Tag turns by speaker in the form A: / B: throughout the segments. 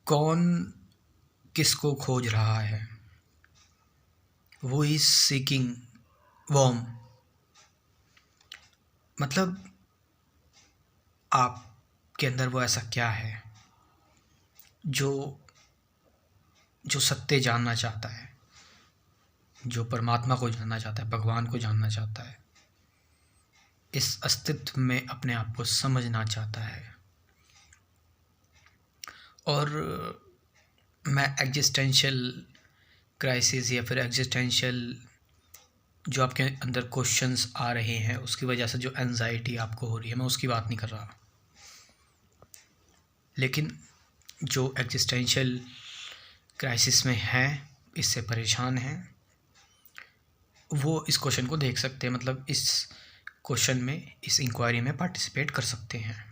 A: कौन किसको खोज रहा है? वो इज सीकिंग वॉर्म। मतलब आपके अंदर वो ऐसा क्या है जो जो सत्य जानना चाहता है, जो परमात्मा को जानना चाहता है, भगवान को जानना चाहता है, इस अस्तित्व में अपने आप को समझना चाहता है। और मैं एग्जिस्टेंशियल क्राइसिस या फिर एग्जिस्टेंशियल जो आपके अंदर क्वेश्चंस आ रहे हैं उसकी वजह से जो एंजाइटी आपको हो रही है, मैं उसकी बात नहीं कर रहा। लेकिन जो एग्जिस्टेंशियल क्राइसिस में हैं, इससे परेशान हैं, वो इस क्वेश्चन को देख सकते हैं। मतलब इस क्वेश्चन में, इस इंक्वायरी में पार्टिसिपेट कर सकते हैं।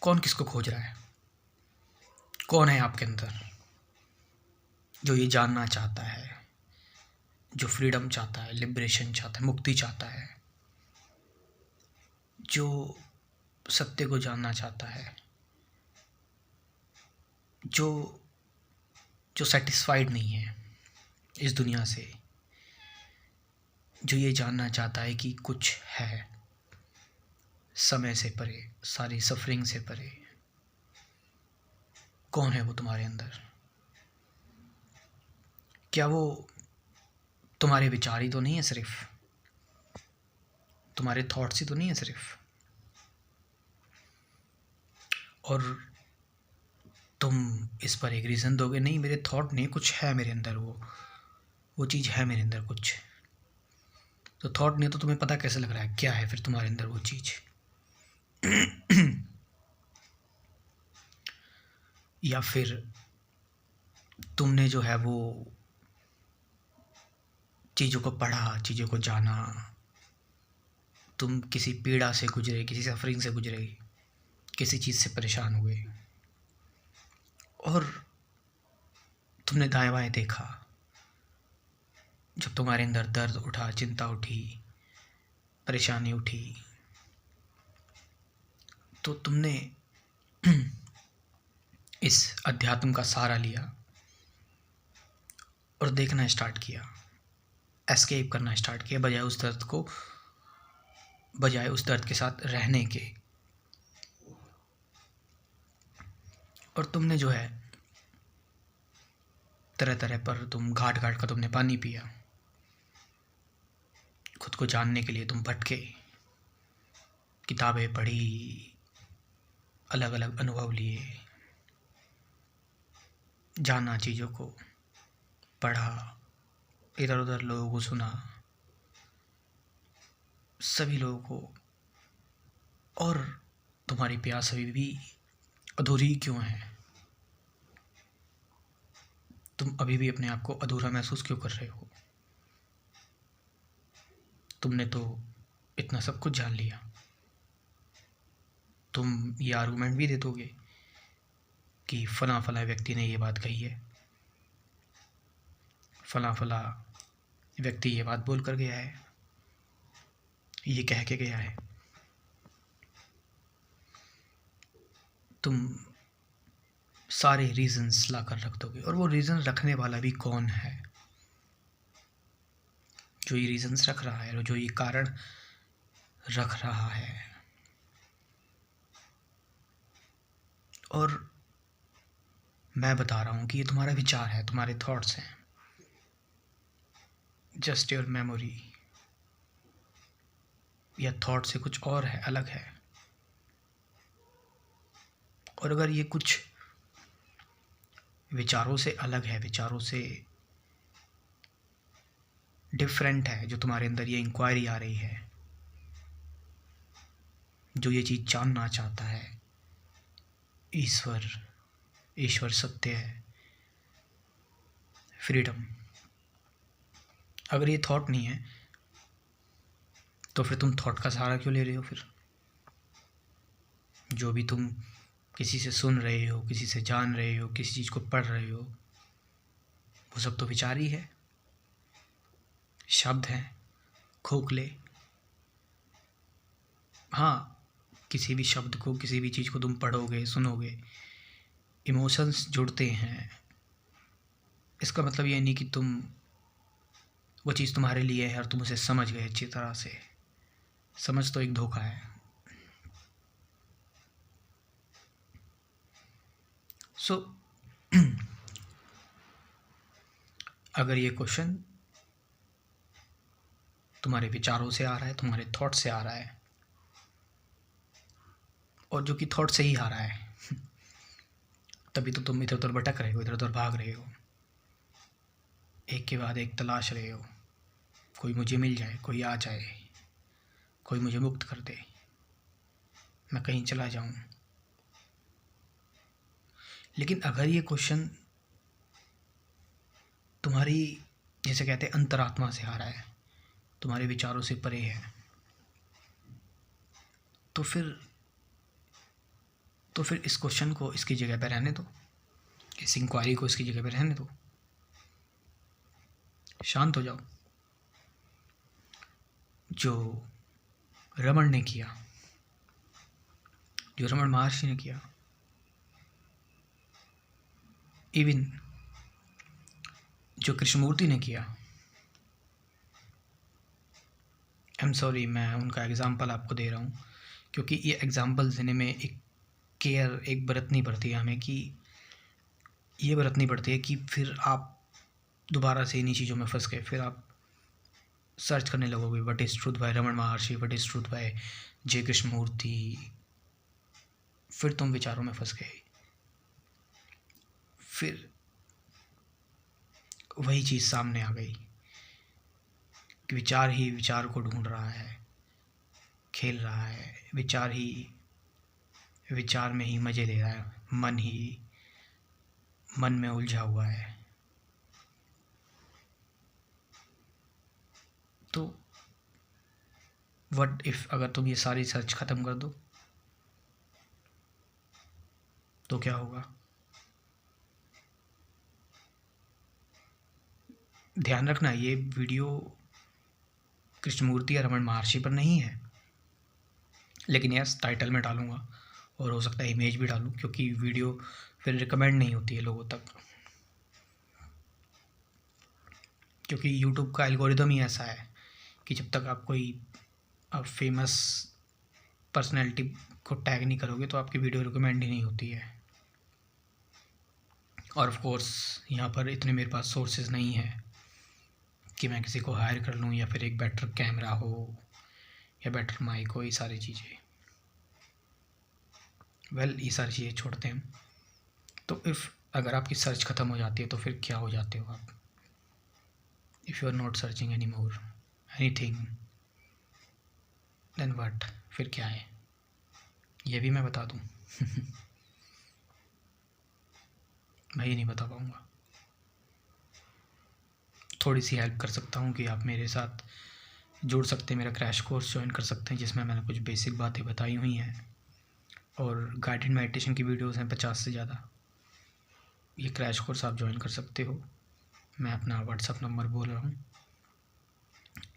A: कौन किसको खोज रहा है? कौन है आपके अंदर जो ये जानना चाहता है, जो फ्रीडम चाहता है, लिबरेशन चाहता है, मुक्ति चाहता है, जो सत्य को जानना चाहता है, जो जो सेटिस्फाइड नहीं है इस दुनिया से, जो ये जानना चाहता है कि कुछ है समय से परे, सारी सफरिंग से परे। कौन है वो तुम्हारे अंदर? क्या वो तुम्हारे विचार ही तो नहीं है, सिर्फ तुम्हारे थॉट्स ही तो नहीं है सिर्फ, और तुम इस पर एक रीज़न दोगे, नहीं मेरे थॉट नहीं, कुछ है मेरे अंदर, वो चीज़ है मेरे अंदर कुछ। तो थॉट नहीं तो तुम्हें पता कैसे लग रहा है क्या है फिर तुम्हारे अंदर वो चीज़? या फिर तुमने जो है वो चीज़ों को पढ़ा, चीज़ों को जाना, तुम किसी पीड़ा से गुजरे, किसी सफरिंग से गुजरे, किसी चीज़ से परेशान हुए, और तुमने दाएं बाएं देखा। जब तुम्हारे अंदर दर्द उठा, चिंता उठी, परेशानी उठी, तो तुमने इस अध्यात्म का सहारा लिया और देखना स्टार्ट किया, एस्केप करना स्टार्ट किया, बजाय उस दर्द के साथ रहने के। और तुमने जो है तरह तरह पर तुम घाट घाट का तुमने पानी पिया, खुद को जानने के लिए तुम भटके, किताबें पढ़ी, अलग अलग अनुभव लिए, जाना, चीज़ों को पढ़ा, इधर उधर लोगों को सुना, सभी लोगों को। और तुम्हारी प्यास अभी भी अधूरी क्यों है? तुम अभी भी अपने आप को अधूरा महसूस क्यों कर रहे हो? तुमने तो इतना सब कुछ जान लिया। तुम ये आर्गूमेंट भी दे दोगे कि फला फला व्यक्ति ने ये बात कही है, फला फला व्यक्ति ये बात बोल कर गया है, ये कह के गया है। तुम सारे रीजंस ला कर रख दोगे, और वो रीज़न रखने वाला भी कौन है? जो ये रीजंस रख रहा है और जो ये कारण रख रहा है। और मैं बता रहा हूँ कि ये तुम्हारा विचार है, तुम्हारे थॉट्स हैं, जस्ट योर मेमोरी, या थॉट से कुछ और है, अलग है। और अगर ये कुछ विचारों से अलग है, विचारों से डिफरेंट है, जो तुम्हारे अंदर ये इंक्वायरी आ रही है, जो ये चीज़ जानना चाहता है, ईश्वर सत्य है, फ्रीडम, अगर ये थॉट नहीं है तो फिर तुम थॉट का सहारा क्यों ले रहे हो? फिर जो भी तुम किसी से सुन रहे हो, किसी से जान रहे हो, किसी चीज़ को पढ़ रहे हो, वो सब तो विचार ही है, शब्द हैं, खोखले। हाँ, किसी भी शब्द को, किसी भी चीज़ को तुम पढ़ोगे, सुनोगे, इमोशंस जुड़ते हैं, इसका मतलब ये नहीं कि तुम वो चीज़ तुम्हारे लिए है और तुम उसे समझ गए अच्छी तरह से। समझ तो एक धोखा है। सो अगर ये क्वेश्चन तुम्हारे विचारों से आ रहा है, तुम्हारे थॉट से आ रहा है, और जो कि थॉट से ही आ रहा है तभी तो तुम इधर उधर भटक रहे हो, इधर उधर भाग रहे हो, एक के बाद एक तलाश रहे हो। कोई मुझे मिल जाए, कोई आ जाए, कोई मुझे मुक्त कर दे, मैं कहीं चला जाऊं। लेकिन अगर ये क्वेश्चन तुम्हारी, जैसे कहते हैं, अंतरात्मा से आ रहा है, तुम्हारे विचारों से परे है, तो फिर इस क्वेश्चन को इसकी जगह पे रहने दो, इस इंक्वायरी को इसकी जगह पे रहने दो, शांत हो जाओ। जो रमण ने किया, जो रमण महर्षि ने किया, इवन जो कृष्णमूर्ति ने किया, आई एम सॉरी, मैं उनका एग्ज़ाम्पल आपको दे रहा हूँ क्योंकि ये एग्ज़ाम्पल देने में एक केयर एक बरतनी पड़ती है हमें, कि ये बरतनी पड़ती है कि फिर आप दोबारा से इन्हीं चीज़ों में फंस गए, फिर आप सर्च करने लगोगे what is truth bye Raman Maharshi, what is truth bye जय कृष्णमूर्ति, फिर तुम विचारों में फंस गए। फिर वही चीज़ सामने आ गई कि विचार ही विचार को ढूंढ रहा है, खेल रहा है, विचार ही विचार में ही मज़े ले रहा है, मन ही मन में उलझा हुआ है। तो व्हाट इफ़ अगर तुम ये सारी सर्च ख़त्म कर दो तो क्या होगा? ध्यान रखना, ये वीडियो कृष्णमूर्ति या रमण महर्षि पर नहीं है, लेकिन यस टाइटल में डालूँगा और हो सकता है इमेज भी डालूँ, क्योंकि वीडियो फिर रिकमेंड नहीं होती है लोगों तक, क्योंकि यूट्यूब का एल्गोरिदम ही ऐसा है कि जब तक आप कोई फेमस पर्सनैलिटी को टैग नहीं करोगे तो आपकी वीडियो रिकमेंड ही नहीं होती है। और ऑफ कोर्स यहाँ पर इतने मेरे पास सोर्सेज नहीं है कि मैं किसी को हायर कर लूँ, या फिर एक बेटर कैमरा हो या बेटर माइक हो, ये सारी चीज़ें। ये सारी चीज़ें छोड़ते हैं। तो अगर आपकी सर्च ख़त्म हो जाती है तो फिर क्या हो जाते हो आप? If you are not searching any more anything, then what? फिर क्या है ये भी मैं बता दूँ? मैं ये नहीं बता पाऊँगा। थोड़ी सी हेल्प कर सकता हूँ कि आप मेरे साथ जुड़ सकते हैं, मेरा क्रैश कोर्स ज्वाइन कर सकते हैं जिसमें मैंने कुछ बेसिक बातें बताई हुई हैं, और गाइडेड मेडिटेशन की वीडियोस हैं 50 से ज़्यादा। ये क्रैश कोर्स आप ज्वाइन कर सकते हो। मैं अपना व्हाट्सअप नंबर बोल रहा हूँ,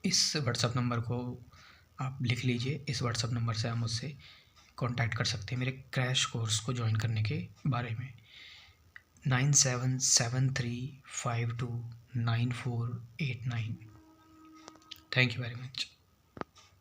A: इस व्हाट्सअप नंबर को आप लिख लीजिए, इस व्हाट्सअप नंबर से आप मुझसे कांटेक्ट कर सकते हैं मेरे क्रैश कोर्स को ज्वाइन करने के बारे में। 9773529489। Thank you very much.